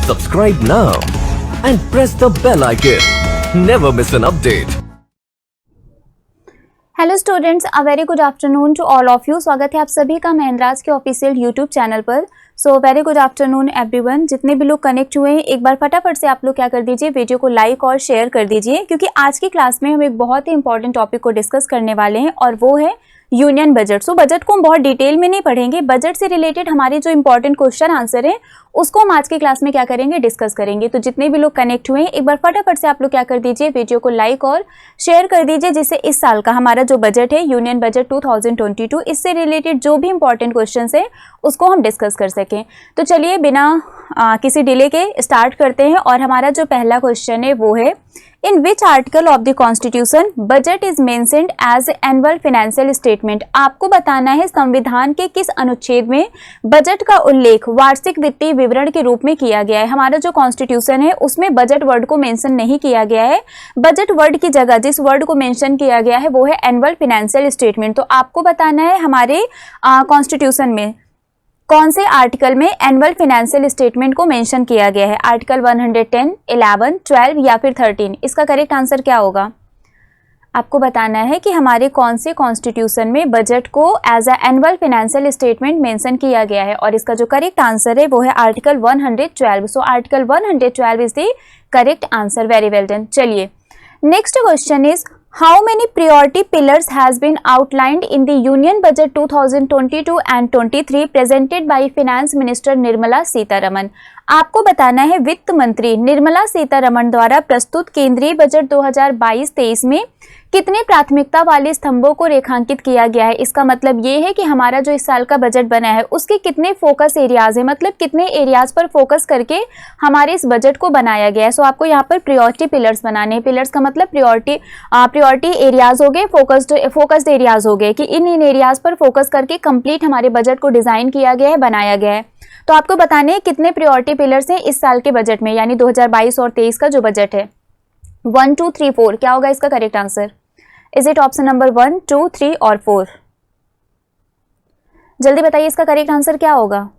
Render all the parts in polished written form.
Subscribe now and press the bell icon. Never miss an update. Hello students, a very good afternoon to all of you. स्वागत है आप सभी का महेंद्राज के official YouTube channel पर। So very good afternoon everyone. जितने भी लोग कनेक्ट हुए हैं, एक बार फटाफट से आप लोग क्या कर दीजिए, वीडियो को लाइक और शेयर कर दीजिए, क्योंकि आज की क्लास में हम एक बहुत ही इंपॉर्टेंट टॉपिक को डिस्कस करने वाले हैं और वो है यूनियन बजट। सो बजट को हम बहुत डिटेल में नहीं पढ़ेंगे, बजट से रिलेटेड हमारे जो इंपॉर्टेंट क्वेश्चन आंसर है उसको हम आज की क्लास में क्या करेंगे, डिस्कस करेंगे। तो जितने भी लोग कनेक्ट हुए हैं, एक बार फटाफट से आप लोग क्या कर दीजिए, वीडियो को लाइक और शेयर कर दीजिए, जिससे इस साल का हमारा जो बजट है यूनियन बजट 2022, इससे रिलेटेड जो भी इंपॉर्टेंट क्वेश्चन है उसको हम डिस्कस कर सकें। तो चलिए बिना किसी डिले के स्टार्ट करते हैं। और हमारा जो पहला क्वेश्चन है वो है, in which article of the constitution budget is mentioned as annual financial statement. आपको बताना है संविधान के किस अनुच्छेद में बजट का उल्लेख वार्षिक वित्तीय विवरण के रूप में किया गया है। हमारा जो कॉन्स्टिट्यूशन है उसमें बजट वर्ड को मेंशन नहीं किया गया है। बजट वर्ड की जगह जिस वर्ड को मेंशन किया गया है वो है एनुअल फाइनेंशियल स्टेटमेंट। तो आपको बताना है हमारे कॉन्स्टिट्यूशन में कौन से आर्टिकल में एनुअल फाइनेंशियल स्टेटमेंट को मेंशन किया गया है। आर्टिकल 110, 11, 12 या फिर 13। इसका करेक्ट आंसर क्या होगा, आपको बताना है कि हमारे कौन से कॉन्स्टिट्यूशन में बजट को as a annual financial statement mention किया गया है। और इसका जो करेक्ट आंसर है वो है article 112। So article 112 is the correct answer. Very well done. चलिए next question is, how many priority pillars has been outlined in the union budget 2022 and 23 presented by finance minister Nirmala Sitharaman. आपको बताना है वित्त मंत्री निर्मला सीतारमण द्वारा प्रस्तुत केंद्रीय बजट 2022-23 में कितने प्राथमिकता वाले स्तंभों को रेखांकित किया गया है। इसका मतलब ये है कि हमारा जो इस साल का बजट बना है उसके कितने फोकस एरियाज है, मतलब कितने एरियाज पर फोकस करके हमारे इस बजट को बनाया गया है। सो आपको यहाँ पर प्रायोरिटी पिलर्स बनाने हैं। पिलर्स का मतलब प्रायोरिटी एरियाज हो गए, फोकस्ड एरियाज हो गए, कि इन एरियाज पर फोकस करके कंप्लीट हमारे बजट को डिजाइन किया गया है, बनाया गया है। तो आपको बताने हैं कितने प्रायोरिटी पिलर्स हैं इस साल के बजट में, यानी 2022 और 23 का जो बजट है। 1, 2, 3, 4 क्या होगा इसका correct answer? Is it option number 1, 2, 3 और 4? जल्दी बताइए इसका करेक्ट आंसर क्या होगा।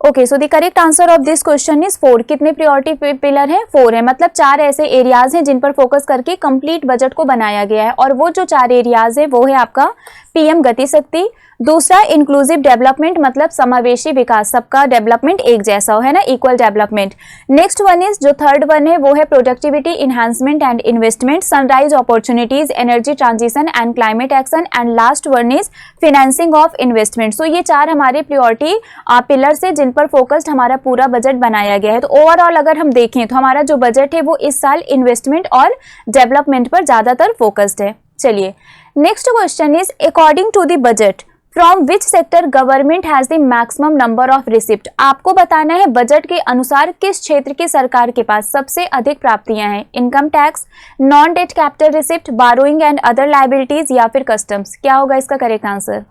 Okay, so the correct answer of this question is 4। कितने प्रायोरिटी पिलर हैं? 4 है, मतलब 4 ऐसे एरियाज हैं जिन पर फोकस करके कंप्लीट बजट को बनाया गया है। और वो जो 4 एरियाज है वो है आपका पीएम गति शक्ति, दूसरा इंक्लूसिव डेवलपमेंट, मतलब समावेशी विकास, सबका डेवलपमेंट एक जैसा हो, है ना, equal development. Next one is, जो थर्ड वन है वो है productivity enhancement and investment, sunrise opportunities, energy transition and climate action, and last one is financing of investment. So ये 4 हमारे प्रायोरिटी पिलर्स है जिन पर फोकस्ड हमारा पूरा बजट बनाया गया है। तो ओवरऑल अगर हम देखें तो हमारा जो बजट है वो इस साल इन्वेस्टमेंट और डेवलपमेंट पर ज्यादातर फोकस्ड है। चलिए next question is, according to the budget from which sector government has the maximum number of receipt. आपको बताना है बजट के अनुसार किस क्षेत्र की सरकार के पास सबसे अधिक प्राप्तियां हैं। Income tax, non debt capital receipt, borrowing and other liabilities या फिर कस्टम्स। क्या होगा इसका correct answer?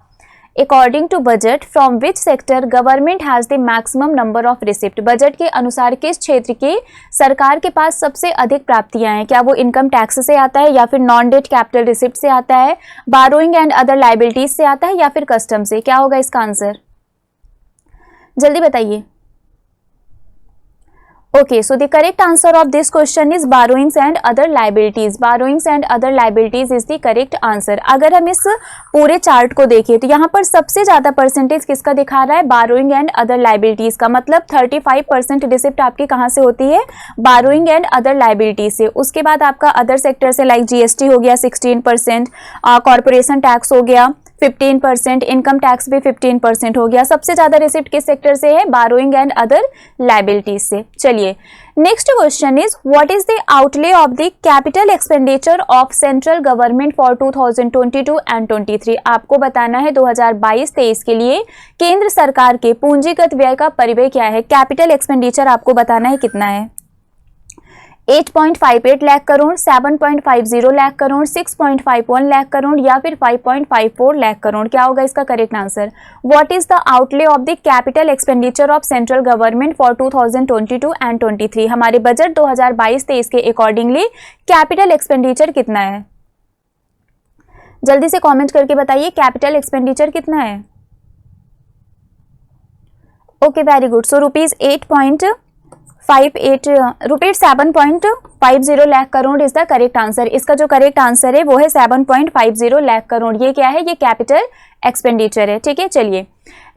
According to budget from which sector government has the maximum number of receipt. Budget के अनुसार किस क्षेत्र की सरकार के पास सबसे अधिक प्राप्तियां हैं। क्या वो इनकम टैक्स से आता है, या फिर नॉन डेट कैपिटल रिसिप्ट से आता है, बारोइंग एंड अदर लायबिलिटीज से आता है, या फिर कस्टम से? क्या होगा इसका आंसर, जल्दी बताइए। Okay, so the correct answer of this question is borrowings and other liabilities. Borrowings and other liabilities is the correct answer. अगर हम इस पूरे चार्ट को देखें तो यहाँ पर सबसे ज्यादा परसेंटेज किसका दिखा रहा है, बारोइंग एंड अदर लायबिलिटीज का, मतलब 35% रिसिप्ट आपकी कहाँ से होती है, बारोइंग एंड अदर लायबिलिटीज से। उसके बाद आपका अदर सेक्टर से लाइक जीएसटी हो गया 16%, कॉर्पोरेशन टैक्स हो गया 15%, इनकम टैक्स भी 15% हो गया। सबसे ज्यादा रिसिप्ट किस सेक्टर से है, बारोइंग एंड अदर लायबिलिटीज से। चलिए next question is, what is the outlay of the capital expenditure of central government for 2022 and 23। आपको बताना है 2022-23 के लिए केंद्र सरकार के पूंजीगत व्यय का परिव्यय क्या है। कैपिटल एक्सपेंडिचर आपको बताना है कितना है। 8.58 लाख करोड़, 7.50 लाख करोड़, 6.51 लाख करोड़ या फिर 5.54 लाख करोड़। क्या होगा इसका correct answer? What is the outlay of the capital expenditure of central government for 2022 and 23। हमारे बजट 2022-23 के अकॉर्डिंगली कैपिटल एक्सपेंडिचर कितना है, जल्दी से कमेंट करके बताइए कैपिटल एक्सपेंडिचर कितना है। Okay very good. So rupees rupees 7.50 lakh crore is the correct answer. इसका जो करेक्ट आंसर है वो है 7.50 लाख करोड़। ये क्या है? ये कैपिटल एक्सपेंडिचर है। ठीक है, चलिए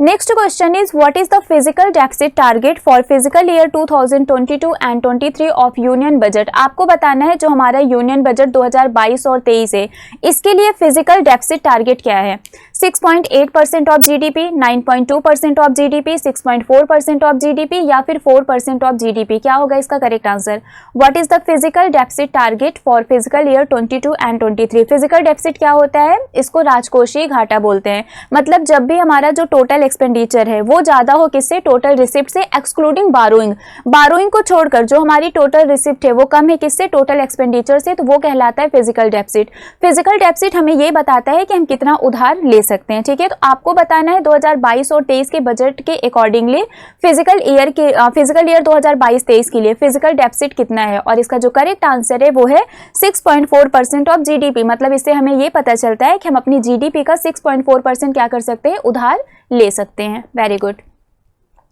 next question is what is the physical deficit target for physical year 2022 and 23 of union budget. आपको बताना है जो हमारा यूनियन बजट 2022 और 23 है, इसके लिए फिजिकल डेफिसिट टारगेट क्या है? 6.8% of GDP, 9.2% of GDP, 6.4% of GDP या फिर 4% ऑफ जीडीपी? क्या होगा इसका correct answer? What is the physical deficit target for physical year 22 and 23? Physical deficit क्या होता है? इसको राजकोषीय घाटा बोलते हैं। मतलब जब भी हमारा जो टोटल एक्सपेंडिचर है वो ज्यादा हो किससे? टोटल रिसिप्ट से, एक्सक्लूडिंग बारोइंग। बारोइंग को छोड़कर जो हमारी टोटल रिसिप्ट है वो कम है किससे? टोटल एक्सपेंडिचर से, तो वो कहलाता है फिजिकल डेफिसिट। फिजिकल डेफिसिट हमें ये बताता है कि हम कितना उधार ले सकते हैं। ठीक है, तो आपको बताना है 2022 और 23 के बजट के अकॉर्डिंगली फिजिकल ईयर 2022-23 के लिए फिजिकल डेफिसिट कितना है, और इसका जो करेक्ट आंसर है वो है 6.4% ऑफ जीडीपी। मतलब इससे हमें ये पता चलता है कि हम अपनी जीडीपी का 6.4% क्या कर सकते हैं? उधार ले सकते हैं। Very good.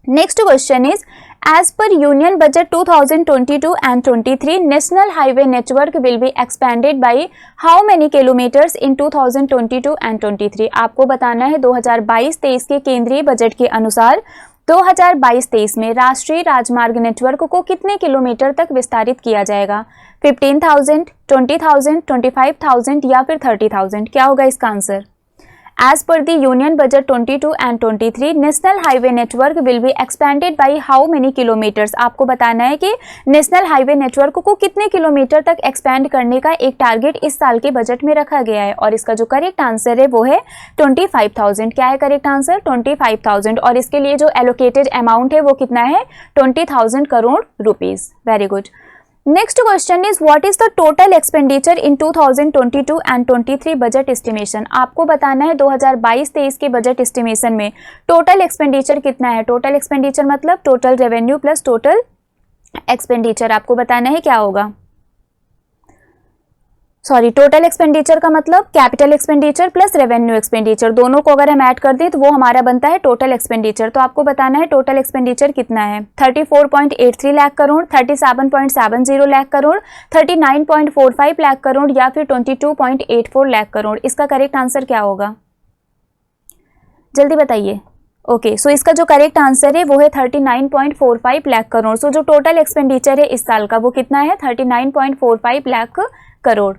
Next question is as per union budget 2022 and 23 national highway network will be expanded by how many kilometres in 2022 and 23? आपको बताना है 2022-23 के केंद्रीय बजट के अनुसार 2022-23 में राष्ट्रीय राजमार्ग नेटवर्क को कितने किलोमीटर तक विस्तारित किया जाएगा? 15,000, 20,000, 25,000 या फिर 30,000? क्या होगा इसका answer? As per the Union Budget 22 and 23, National Highway Network will be expanded by how many kilometers? आपको बताना है कि नेशनल हाईवे नेटवर्क को कितने किलोमीटर तक एक्सपैंड करने का एक टारगेट इस साल के बजट में रखा गया है, और इसका जो करेक्ट आंसर है वो है 25,000। क्या है करेक्ट आंसर? 25,000। और इसके लिए जो एलोकेटेड अमाउंट है वो कितना है? 20,000 crore rupees. Very good. Next question is what is the total expenditure in 2022 and 23 budget estimation? आपको बताना है 2022-23 के बजट एस्टिमेशन में टोटल एक्सपेंडिचर कितना है? टोटल एक्सपेंडिचर मतलब total revenue plus total expenditure. आपको बताना है क्या होगा? टोटल एक्सपेंडिचर का मतलब capital expenditure plus revenue expenditure, दोनों को अगर हम ऐड कर दें तो वो हमारा बनता है टोटल एक्सपेंडिचर। तो आपको बताना है टोटल एक्सपेंडिचर कितना है? 34.83 लाख करोड़, 37.70 लाख करोड़, 39.45 लाख करोड़ या फिर 22.84 लाख करोड़? इसका करेक्ट आंसर क्या होगा? जल्दी बताइए। ओके, सो इसका जो करेक्ट आंसर है वो है 39.45 लाख करोड़। सो जो टोटल एक्सपेंडिचर है इस साल का वो कितना है? 39.45 lakh crore.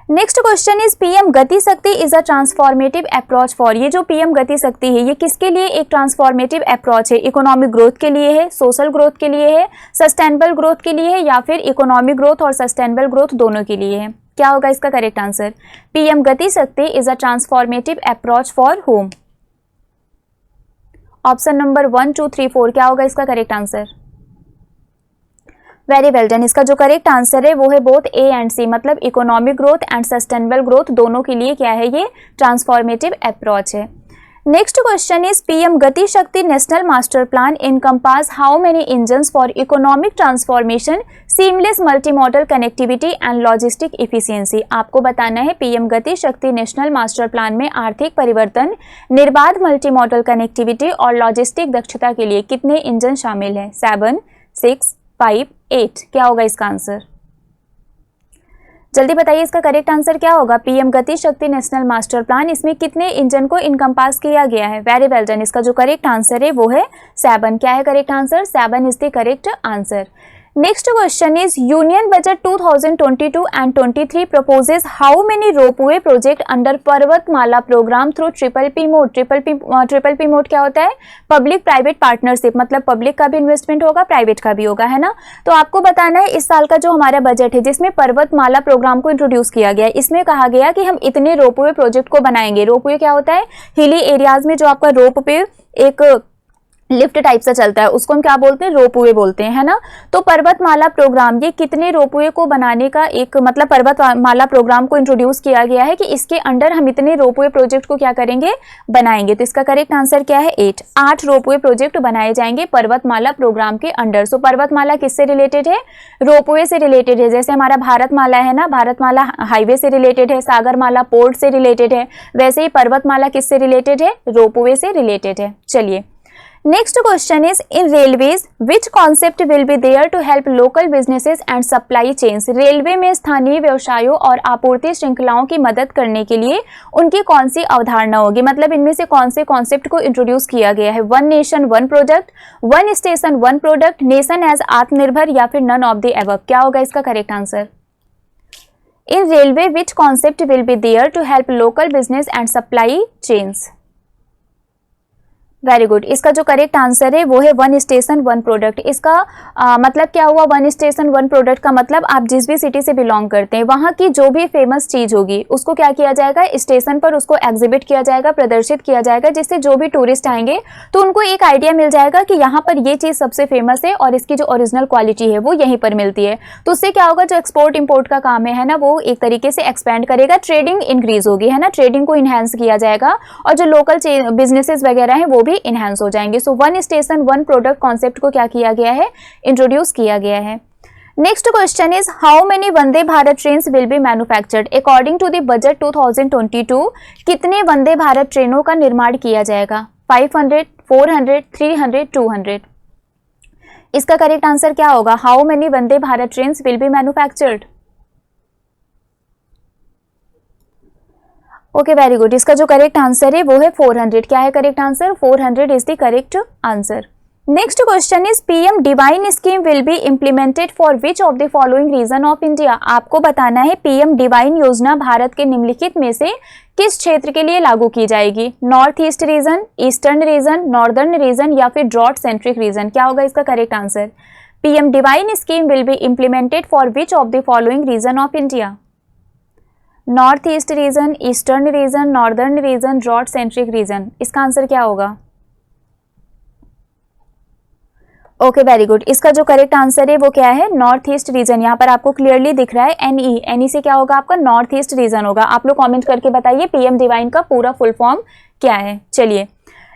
Next question is PM गति शक्ति is a transformative approach for. ये जो पीएम गति शक्ति है ये किसके लिए एक ट्रांसफॉर्मेटिव अप्रोच है? इकोनॉमिक ग्रोथ के लिए है, सोशल ग्रोथ के लिए है, सस्टेनेबल ग्रोथ के लिए है या फिर इकोनॉमिक ग्रोथ और सस्टेनेबल ग्रोथ दोनों के लिए है? क्या होगा इसका करेक्ट आंसर? पीएम गति शक्ति is a transformative approach for home. Option number 1, 2, 3, 4 क्या होगा इसका correct answer? Very well done. इसका जो करेक्ट आंसर है वो है बोथ ए एंड सी, मतलब economic growth and sustainable growth दोनों के लिए क्या है? ये ट्रांसफॉर्मेटिव अप्रोच है। नेक्स्ट क्वेश्चन इज पीएम गति शक्ति national master plan encompass how many engines for economic transformation, seamless multimodal connectivity and logistic efficiency? आपको बताना है पीएम गति शक्ति नेशनल मास्टर प्लान में आर्थिक परिवर्तन, निर्बाध मल्टीमॉडल कनेक्टिविटी और लॉजिस्टिक दक्षता के लिए कितने इंजन शामिल हैं? 7, 6, 5, 8? क्या होगा इसका आंसर? जल्दी बताइए इसका करेक्ट आंसर क्या होगा? पीएम गति शक्ति नेशनल मास्टर प्लान, इसमें कितने इंजन को इनकम्पास किया गया है? Very well done. इसका जो करेक्ट आंसर है वो है 7। क्या है correct answer? 7 is the correct answer. Next question is union budget 2022 and 23 proposes how many ropeway project under Parvatmala programme through triple P mode? Triple P mode क्या होता है? पब्लिक प्राइवेट पार्टनरशिप, मतलब पब्लिक का भी इन्वेस्टमेंट होगा, प्राइवेट का भी होगा, है ना? तो आपको बताना है इस साल का जो हमारा बजट है जिसमें पर्वतमाला प्रोग्राम को इंट्रोड्यूस किया गया है, इसमें कहा गया कि हम इतने रोपवे प्रोजेक्ट को बनाएंगे। रोपवे क्या होता है? हिली एरियाज में जो आपका रोपवे एक लिफ्ट टाइप से चलता है उसको हम क्या बोलते हैं? रोपवे बोलते हैं, है ना? तो पर्वतमाला प्रोग्राम, ये कितने रोपवे को बनाने का एक मतलब पर्वतमाला प्रोग्राम को इंट्रोड्यूस किया गया है कि इसके अंडर हम इतने रोपवे प्रोजेक्ट को क्या करेंगे? बनाएंगे। तो इसका करेक्ट आंसर क्या है? 8 रोपवे प्रोजेक्ट बनाए जाएंगे पर्वतमाला प्रोग्राम के अंडर। सो पर्वतमाला किससे रिलेटेड है? रोपवे से रिलेटेड है। जैसे हमारा भारतमाला है ना, भारतमाला हाईवे से रिलेटेड है, सागरमाला पोर्ट से रिलेटेड है, वैसे ही पर्वतमाला किससे रिलेटेड है? रोपवे से रिलेटेड है। चलिए next question is in railways which concept will be there to help local businesses and supply chains. Railway में स्थानीय व्यवसायों और आपूर्ति श्रृंखलाओं की मदद करने के लिए उनकी कौन सी अवधारणा होगी, मतलब इनमें से कौन से कॉन्सेप्ट को इंट्रोड्यूस किया गया है। One nation one product, one station one product, nation as Atmanirbhar या फिर नन ऑफ द एबव। क्या होगा इसका correct answer. In railway which concept will be there to help local business and supply chains. Very good. इसका जो correct answer है वो है वन स्टेशन वन प्रोडक्ट। इसका मतलब क्या हुआ, वन स्टेशन वन प्रोडक्ट का मतलब आप जिस भी सिटी से बिलोंग करते हैं वहाँ की जो भी फेमस चीज़ होगी उसको क्या किया जाएगा, स्टेशन पर उसको एग्जिबिट किया जाएगा, प्रदर्शित किया जाएगा, जिससे जो भी टूरिस्ट आएंगे तो उनको एक आइडिया मिल जाएगा कि यहाँ पर ये चीज़ सबसे फेमस है और इसकी जो ओरिजिनल क्वालिटी है वो यहीं पर मिलती है। तो उससे क्या होगा, जो एक्सपोर्ट इम्पोर्ट का काम है ना, वो एक तरीके से एक्सपेंड करेगा, ट्रेडिंग इंक्रीज होगी, है ना, ट्रेडिंग को इन्हेंस किया जाएगा और जो लोकल बिजनेसेस वगैरह हैं वो भी इनहेंस हो जाएंगे। So one station one product concept को क्या किया गया है, इंट्रोड्यूस किया गया है। Next question is how many Vande Bharat trains will be manufactured according to the budget 2022। कितने वंदे भारत ट्रेनों का निर्माण किया जाएगा, 500, 400, 300, 200। इसका करेक्ट आंसर क्या होगा, how many Vande Bharat trains will be manufactured. Okay very good. इसका जो करेक्ट आंसर है वो है 400। क्या है correct answer, 400 is the correct answer. Next question is PM divine scheme will be implemented for which of the following region of India. आपको बताना है पीएम डिवाइन योजना भारत के निम्नलिखित में से किस क्षेत्र के लिए लागू की जाएगी। North east region, eastern region, northern region या फिर ड्रॉट सेंट्रिक रीजन। क्या होगा इसका correct answer. PM divine scheme will be implemented for which of the following region of India. North east region, eastern region, northern region, drought centric region. इसका answer क्या होगा। Okay very good. इसका जो correct answer है वो क्या है, north east reason. यहाँ पर आपको क्लियरली दिख रहा है एनई, एनई से क्या होगा आपका नॉर्थ ईस्ट रीजन होगा। आप लोग कमेंट करके बताइए पीएम डिवाइन का पूरा फुल फॉर्म क्या है। चलिए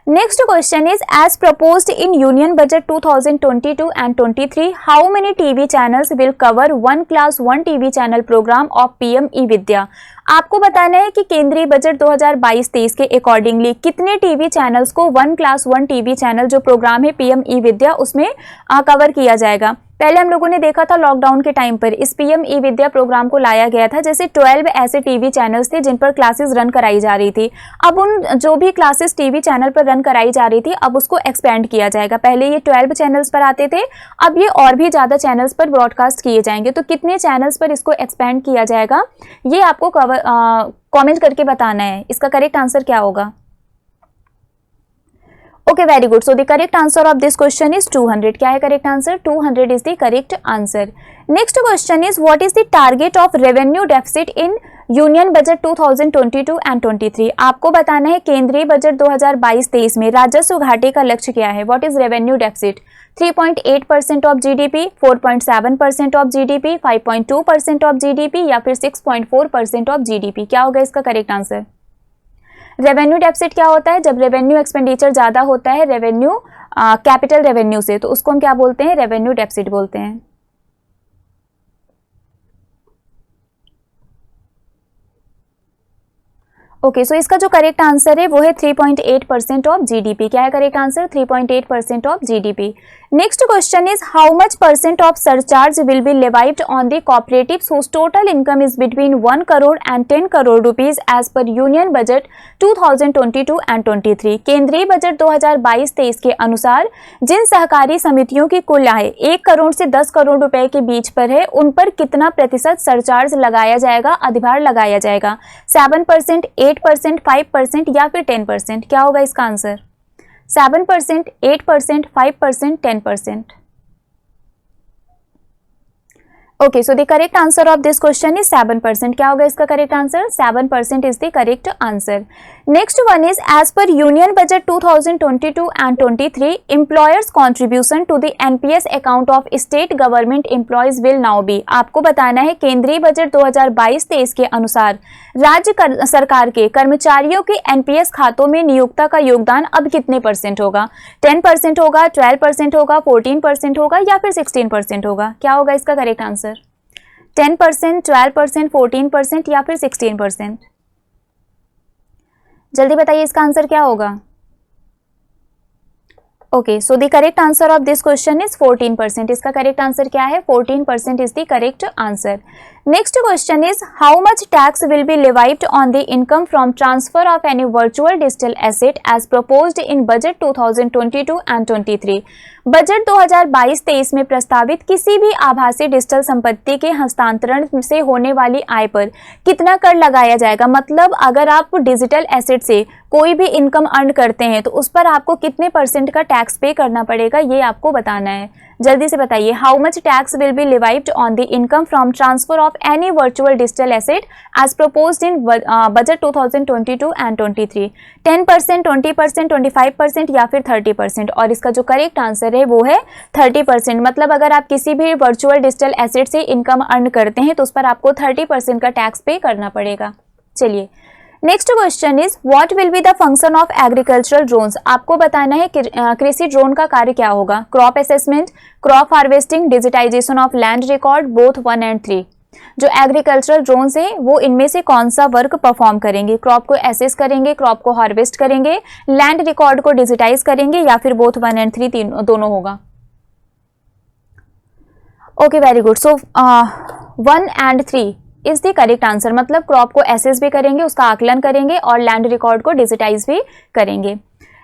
next question is as proposed in union budget 2022 and 23 how many TV channels will cover one class one TV channel programme of PM e Vidya. आपको बताना है कि केंद्रीय बजट 2022-23 के अकॉर्डिंगली कितने टीवी चैनल्स को one class one TV channel जो programme है पीएम ई विद्या उसमें कवर किया जाएगा। पहले हम लोगों ने देखा था लॉकडाउन के टाइम पर इस पीएम ई विद्या प्रोग्राम को लाया गया था, जैसे 12 ऐसे टीवी चैनल्स थे जिन पर क्लासेस रन कराई जा रही थी। अब उन जो भी क्लासेस टीवी चैनल पर रन कराई जा रही थी अब उसको एक्सपेंड किया जाएगा। पहले ये 12 चैनल्स पर आते थे, अब ये और भी ज़्यादा चैनल्स पर ब्रॉडकास्ट किए जाएंगे। तो कितने चैनल्स पर इसको एक्सपेंड किया जाएगा ये आपको कॉमेंट करके बताना है। इसका करेक्ट आंसर क्या होगा। Okay, very good. So the correct answer of this question is 200. क्या है correct answer? 200 is the correct answer. Next question is what is the target of revenue deficit in union budget 2022 and 23। आपको बताना है केंद्रीय budget 2022-23 में राजस्व घाटे का लक्ष्य क्या है। What is revenue deficit, 3.8% of GDP, 4.7% of GDP, 5.2% of GDP या फिर 6.4% ऑफ जीडीपी। क्या होगा इसका करेक्ट आंसर। रेवेन्यू डेफिसिट क्या होता है, जब रेवेन्यू एक्सपेंडिचर ज़्यादा होता है रेवेन्यू कैपिटल रेवेन्यू से, तो उसको हम क्या बोलते हैं, रेवेन्यू डेफिसिट बोलते हैं। ओके सो इसका जो करेक्ट आंसर है वो है 3.8% ऑफ जीडीपी। क्या है correct answer, 3.8% of GDP. Next question is how much percent of surcharge will be levied on the cooperatives whose total income is between 1 crore and 10 crore rupees as per union budget 2022 and 23। केंद्रीय budget 2022-23 के अनुसार जिन सहकारी समितियों की कुल आय 1 करोड़ से 10 करोड़ रुपए के बीच पर है उन पर कितना प्रतिशत सरचार्ज लगाया जाएगा, अधिभार लगाया जाएगा। 7%, 8%, 5% या फिर 10%। क्या होगा इसका आंसर, 7%, 8%, 5%, 10%। Okay so the correct answer of this question is 7%। क्या होगा इसका correct answer, 7% is the correct answer. Next one is as per union budget 2022 and 23 employers contribution to the NPS account of state government employees will now be. आपको बताना है केंद्रीय budget 2022-23 के अनुसार राज्य सरकार के कर्मचारियों के एनपीएस खातों में नियोक्ता का योगदान अब कितने परसेंट होगा, 10% होगा, 12% होगा, 14% होगा या फिर 16% होगा। क्या होगा इसका करेक्ट आंसर, 10%, 12%, 14% या फिर 16%। जल्दी बताइए इसका आंसर क्या होगा। Okay, so the correct answer of this question is 14%. इसका करेक्ट आंसर क्या है? 14% is the correct answer. Next question is how much tax will be levied on the income from transfer of any virtual digital asset as proposed in budget 2022 and 23. Budget 2022-23 में प्रस्तावित किसी भी आभासी digital संपत्ति के हस्तांतरण से होने वाली आय पर कितना कर लगाया जाएगा? मतलब अगर आप डिजिटल एसेट से कोई भी इनकम अर्न करते हैं तो उस पर आपको कितने % का टैक्स पे करना पड़ेगा, ये आपको बताना है. जल्दी से बताइए. How much tax will be levied on the income from transfer of any virtual digital asset as proposed in budget 2022 and 23. 10%, 20%, 25% या फिर 30%. और इसका जो करेक्ट आंसर है वो है 30%. मतलब अगर आप किसी भी वर्चुअल डिजिटल एसेट से इनकम अर्न करते हैं तो उस पर आपको 30% का टैक्स पे करना पड़ेगा. चलिए, next question is what will be the function of agricultural drones. आपको बताना है कि कृषि ड्रोन का कार्य क्या होगा. Crop assessment, crop harvesting, digitization of land record, both 1 and 3. जो एग्रीकल्चरल ड्रोन्स हैं वो इनमें से कौन सा वर्क परफॉर्म करेंगे? क्रॉप को एसेस करेंगे, क्रॉप को हार्वेस्ट करेंगे, लैंड रिकॉर्ड को डिजिटाइज करेंगे या फिर बोथ 1 and 3 दोनों होगा. Okay, very good. So 1 and 3 is the correct answer. मतलब क्रॉप को एसेस भी करेंगे, उसका आकलन करेंगे और लैंड रिकॉर्ड को डिजिटाइज भी करेंगे.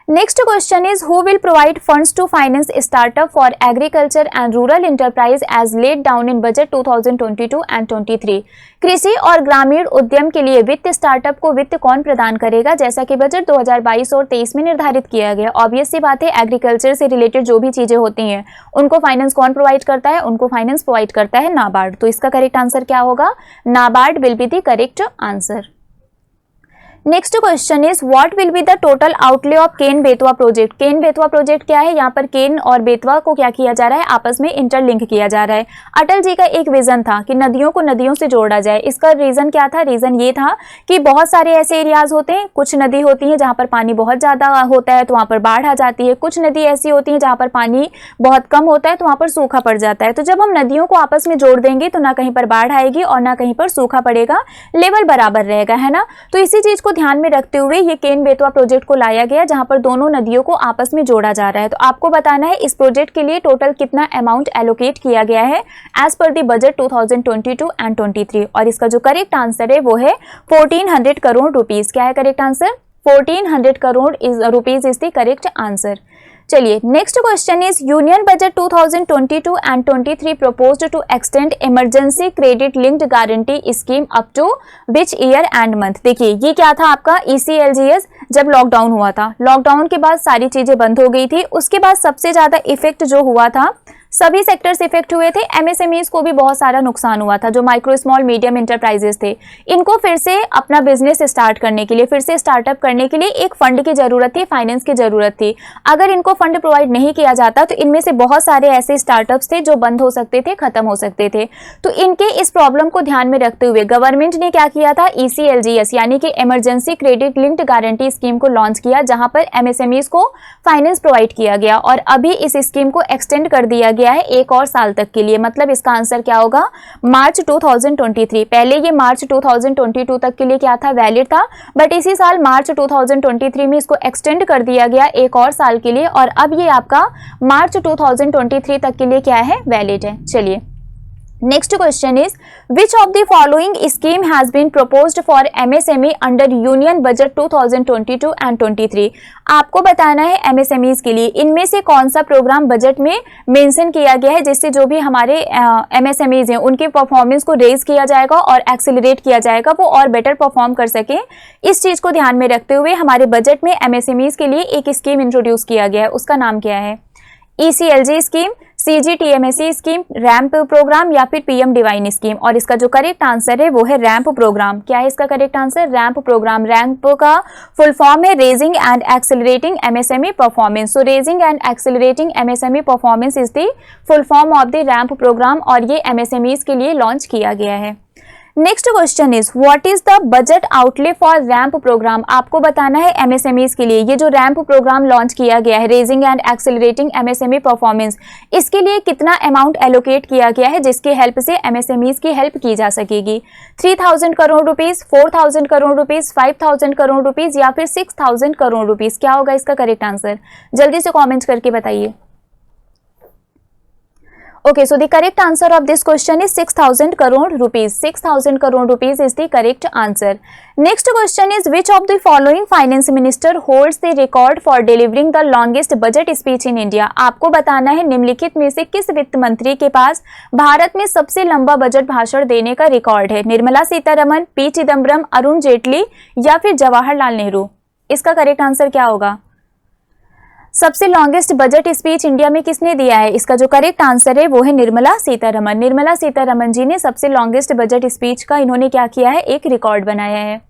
Next question is who will provide funds to finance startup for agriculture and rural enterprise as laid down in budget 2022 and 23. कृषि और ग्रामीण उद्यम के लिए वित्त स्टार्टअप को वित्त कौन प्रदान करेगा? जैसा कि बजट 2022 और 23 में निर्धारित किया गया. ऑब्वियस सी बात है, एग्रीकल्चर से रिलेटेड जो भी चीजें होती हैं उनको फाइनेंस कौन प्रोवाइड करता है? उनको फाइनेंस प्रोवाइड करता है नाबार्ड. तो इसका करेक्ट आंसर क्या होगा? NABARD will be the correct answer. Next question is what will be the total outlay of Ken Betwa project. Ken Betwa project क्या है? यहाँ पर केन और बेतवा को क्या किया जा रहा है? आपस में इंटरलिंक किया जा रहा है. अटल जी का एक विजन था कि नदियों को नदियों से जोड़ा जाए. इसका रीजन क्या था? रीजन ये था कि बहुत सारे ऐसे एरियाज होते हैं, कुछ नदी होती है जहाँ पर पानी बहुत ज्यादा होता है तो वहाँ पर बाढ़ आ जाती है, कुछ नदी ऐसी होती है जहाँ पर पानी बहुत कम होता है तो वहाँ पर सूखा पड़ जाता है. तो जब हम नदियों को आपस में जोड़ देंगे तो ना कहीं पर बाढ़ आएगी और ना कहीं पर सूखा पड़ेगा, लेवल बराबर रहेगा, है ना. तो इसी चीज को ध्यान में रखते हुए ये केन बेतवा प्रोजेक्ट को लाया गया जहां पर दोनों नदियों को आपस में जोड़ा जा रहा है. तो आपको बताना है इस प्रोजेक्ट के लिए टोटल कितना अमाउंट एलोकेट किया गया है as per the budget 2022 and 23. और इसका जो करेक्ट आंसर है वो है 1400 करोड़ रुपीस. क्या है correct answer? 1400 crore rupees is the correct answer. चलिए, next question is union budget 2022 and 23 proposed to extend emergency credit linked guarantee scheme up to which year and month. देखिए, ये क्या था आपका ECLGS. जब लॉकडाउन हुआ था, लॉकडाउन के बाद सारी चीजें बंद हो गई थी. उसके बाद सबसे ज्यादा इफेक्ट जो हुआ था, सभी सेक्टर्स इफेक्ट हुए थे. MSMEs को भी बहुत सारा नुकसान हुआ था. जो माइक्रो स्मॉल मीडियम इंटरप्राइजेस थे, इनको फिर से अपना बिजनेस स्टार्ट करने के लिए, फिर से स्टार्टअप करने के लिए एक फंड की जरूरत थी, फाइनेंस की जरूरत थी. अगर इनको फंड प्रोवाइड नहीं किया जाता तो इनमें से बहुत सारे ऐसे स्टार्टअप्स थे जो बंद हो सकते थे, खत्म हो सकते थे. तो इनके इस प्रॉब्लम को ध्यान में रखते हुए गवर्नमेंट ने क्या किया था? ECLGS यानी कि emergency credit linked guarantee scheme को लॉन्च किया, जहां पर MSMEs को फाइनेंस प्रोवाइड किया गया और अभी इस स्कीम को एक्सटेंड कर दिया गया है एक और साल तक के लिए. मतलब इसका आंसर क्या होगा? मार्च 2023. पहले ये मार्च 2022 तक के लिए क्या था? वैलिड था, बट इसी साल मार्च 2023 में इसको एक्सटेंड कर दिया गया एक और साल के लिए और अब ये आपका मार्च 2023 तक के लिए क्या है? वैलिड है. चलिए, next question is which of the following scheme has been proposed for MSME under union budget 2022 and 23. आपको बताना है MSMEs के लिए इनमें से कौन सा प्रोग्राम बजट में मेंशन किया गया है जिससे जो भी हमारे MSMEs हैं उनके परफॉर्मेंस को रेज किया जाएगा और एक्सेलरेट किया जाएगा, वो और बेटर परफॉर्म कर सके. इस चीज को ध्यान में रखते हुए हमारे बजट में MSMEs के लिए एक स्कीम इंट्रोड्यूस किया गया है. उसका नाम क्या है? ECLG scheme, CGTMSE scheme, ramp program या फिर PM डिवाइन स्कीम. और इसका जो करेक्ट आंसर है वो है रैंप प्रोग्राम. क्या है इसका correct answer? Ramp program. Ramp का फुल फॉर्म है raising and accelerating MSME performance. So raising and accelerating MSME performance is the full form of the ramp program और ये MSMEs के लिए लॉन्च किया गया है. Next question is what is the budget outlay for ramp program. आपको बताना है एमएसएमईज के लिए ये जो रैंप प्रोग्राम लॉन्च किया गया है, raising and accelerating MSME performance, इसके लिए कितना अमाउंट एलोकेट किया गया है जिसकी हेल्प से एमएसएमईज की हेल्प की जा सकेगी। 3000 crore rupees, 4000 crore rupees, 5000 crore rupees या फिर 6000 करोड़ रुपीज। क्या होगा इसका करेक्ट आंसर, जल्दी से कॉमेंट करके बताइए। Okay, so the correct answer of this question is 6,000 crore rupees. 6,000 crore rupees is the correct answer. Next question is which of the following finance minister holds the record for delivering the longest budget speech in India? आपको बताना है निम्नलिखित में से किस वित्त मंत्री के पास भारत में सबसे लंबा बजट भाषण देने का रिकॉर्ड है। निर्मला सीतारमण, पी चिदम्बरम, अरुण जेटली या फिर जवाहरलाल नेहरू। इसका करेक्ट आंसर क्या होगा। सबसे लॉन्गेस्ट बजट स्पीच इंडिया में किसने दिया है, इसका जो करेक्ट आंसर है वो है निर्मला सीतारमण। निर्मला सीतारमण जी ने सबसे लॉन्गेस्ट बजट स्पीच का इन्होंने क्या किया है, एक रिकॉर्ड बनाया है।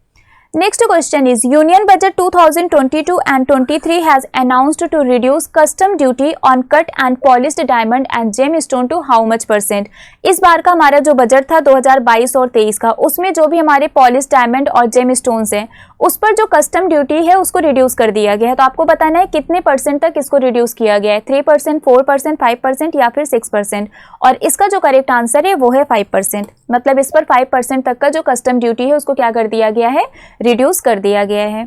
Next question is union budget 2022 and 23 has announced to reduce custom duty on cut and polished diamond and gem stone to how much %। इस बार का हमारा जो बजट था 2022 और 23 का, उसमें जो भी हमारे पॉलिश्ड डायमंड और जेम स्टोन्स हैं उस पर जो कस्टम ड्यूटी है उसको रिड्यूस कर दिया गया है। तो आपको बताना है कितने % तक इसको रिड्यूस किया गया है, 3%, 4%, 5% या फिर 6%। और इसका जो करेक्ट आंसर है वो है 5%। मतलब इस पर 5% तक का जो कस्टम ड्यूटी है उसको क्या कर दिया गया है, रिड्यूस कर दिया गया है।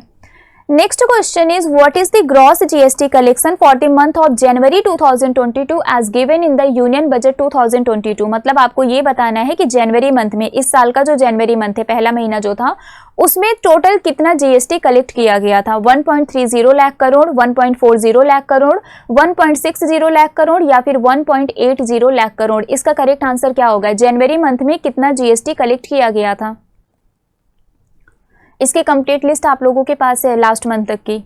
Next question is what is the gross GST collection for the month of January 2022 as given in the union budget 2022। मतलब आपको ये बताना है कि जनवरी मंथ में, इस साल का जो जनवरी मंथ है, पहला महीना जो था, उसमें टोटल कितना जीएसटी कलेक्ट किया गया था। 1.30 लाख करोड़, 1.40 लाख करोड़, 1.60 लाख करोड़ या फिर 1.80 लाख करोड़। इसका करेक्ट आंसर क्या होगा, जनवरी मंथ में कितना जीएसटी कलेक्ट किया गया था। इसकी कंप्लीट लिस्ट आप लोगों के पास है लास्ट मंथ तक की।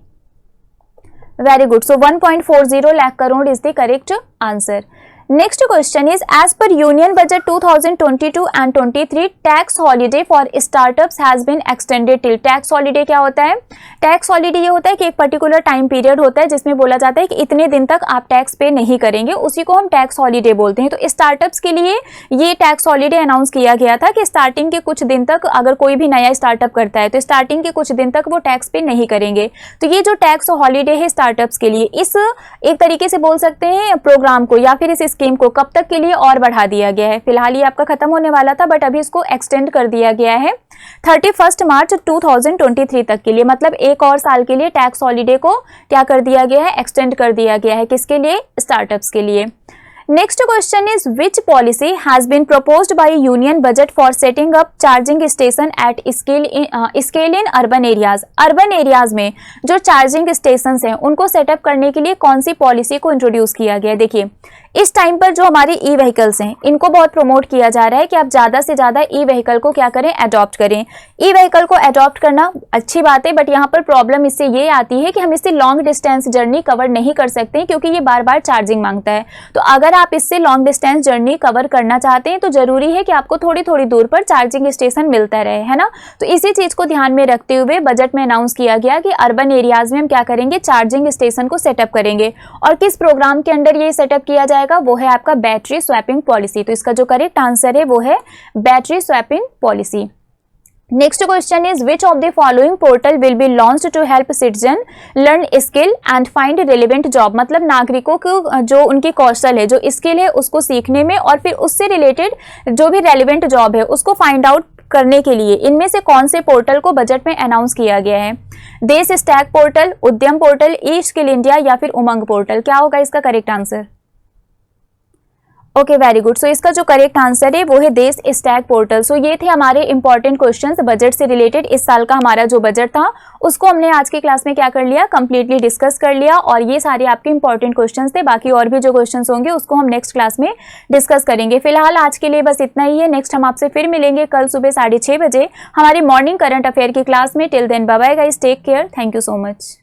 Very good, so 1.40 lakh crore is the correct answer. Next question is as per union budget 2022 and 23 tax holiday for startups has been extended till. Tax holiday क्या होता है, टैक्स हॉलीडे ये होता है कि एक पर्टिकुलर टाइम पीरियड होता है जिसमें बोला जाता है कि इतने दिन तक आप टैक्स पे नहीं करेंगे, उसी को हम टैक्स हॉलीडे बोलते हैं। तो स्टार्टअप्स के लिए ये टैक्स हॉलीडे अनाउंस किया गया था कि स्टार्टिंग के कुछ दिन तक अगर कोई भी नया स्टार्टअप करता है तो स्टार्टिंग के कुछ दिन तक वो टैक्स पे नहीं करेंगे। तो ये जो टैक्स हॉलीडे है स्टार्टअप्स के लिए, इस एक तरीके से बोल सकते हैं प्रोग्राम को या फिर इस स्कीम को कब तक के लिए और बढ़ा दिया गया है। फिलहाल ये आपका खत्म होने वाला था बट अभी इसको एक्सटेंड कर दिया गया है 31 मार्च 2023 तक के लिए। मतलब एक और साल के लिए टैक्स हॉलीडे को क्या कर दिया गया है, एक्सटेंड कर दिया गया है। किसके लिए, स्टार्टअप्स के लिए। Next question is which policy has been proposed by union budget for setting up charging station at scale in urban areas. Urban areas में जो चार्जिंग स्टेशन हैं उनको सेटअप करने के लिए कौन सी पॉलिसी को इंट्रोड्यूस किया गया है। देखिए इस टाइम पर जो हमारे ई व्हीकल्स हैं इनको बहुत प्रमोट किया जा रहा है कि आप ज़्यादा से ज़्यादा ई व्हीकल को क्या करें, अडॉप्ट करें। ई व्हीकल को अडॉप्ट करना अच्छी बात है बट यहाँ पर प्रॉब्लम इससे ये आती है कि हम इससे लॉन्ग डिस्टेंस जर्नी कवर नहीं कर सकते क्योंकि ये बार बार चार्जिंग मांगता है। तो अगर आप इससे लॉन्ग डिस्टेंस जर्नी कवर करना चाहते हैं तो जरूरी है कि आपको थोड़ी थोड़ी दूर पर चार्जिंग स्टेशन मिलता रहे, है ना। तो इसी चीज़ को ध्यान में रखते हुए बजट में अनाउंस किया गया कि अर्बन एरियाज में हम क्या करेंगे, चार्जिंग स्टेशन को सेटअप करेंगे। और किस प्रोग्राम के अंडर ये सेटअप किया जाएगा, वो है आपका बैटरी स्वैपिंग पॉलिसी। तो इसका जो करेक्ट आंसर है वो है battery swapping policy. Next question is which of the following portal will be launched to help citizen learn skill and find relevant job. मतलब नागरिकों को जो उनकी कौशल है, जो स्किल है, उसको सीखने में और फिर उससे रिलेटेड जो भी रेलिवेंट जॉब है उसको फाइंड आउट करने के लिए इनमें से कौन से पोर्टल को बजट में अनाउंस किया गया है। Desh stack portal, Udyam portal, e skill India या फिर उमंग पोर्टल। क्या होगा इसका correct answer. Okay very good, so इसका जो करेक्ट आंसर है वो है देश स्टैक पोर्टल। सो ये थे हमारे इंपॉर्टेंट क्वेश्चंस बजट से रिलेटेड। इस साल का हमारा जो बजट था उसको हमने आज की क्लास में क्या कर लिया, कंप्लीटली डिस्कस कर लिया और ये सारे आपके इंपॉर्टेंट क्वेश्चंस थे। बाकी और भी जो क्वेश्चंस होंगे उसको हम नेक्स्ट क्लास में डिस्कस करेंगे। फिलहाल आज के लिए बस इतना ही है। नेक्स्ट हम आपसे फिर मिलेंगे कल सुबह 6:30 बजे हमारी मॉर्निंग करंट अफेयर की क्लास में। Till then bye bye guys, take care, thank you so much.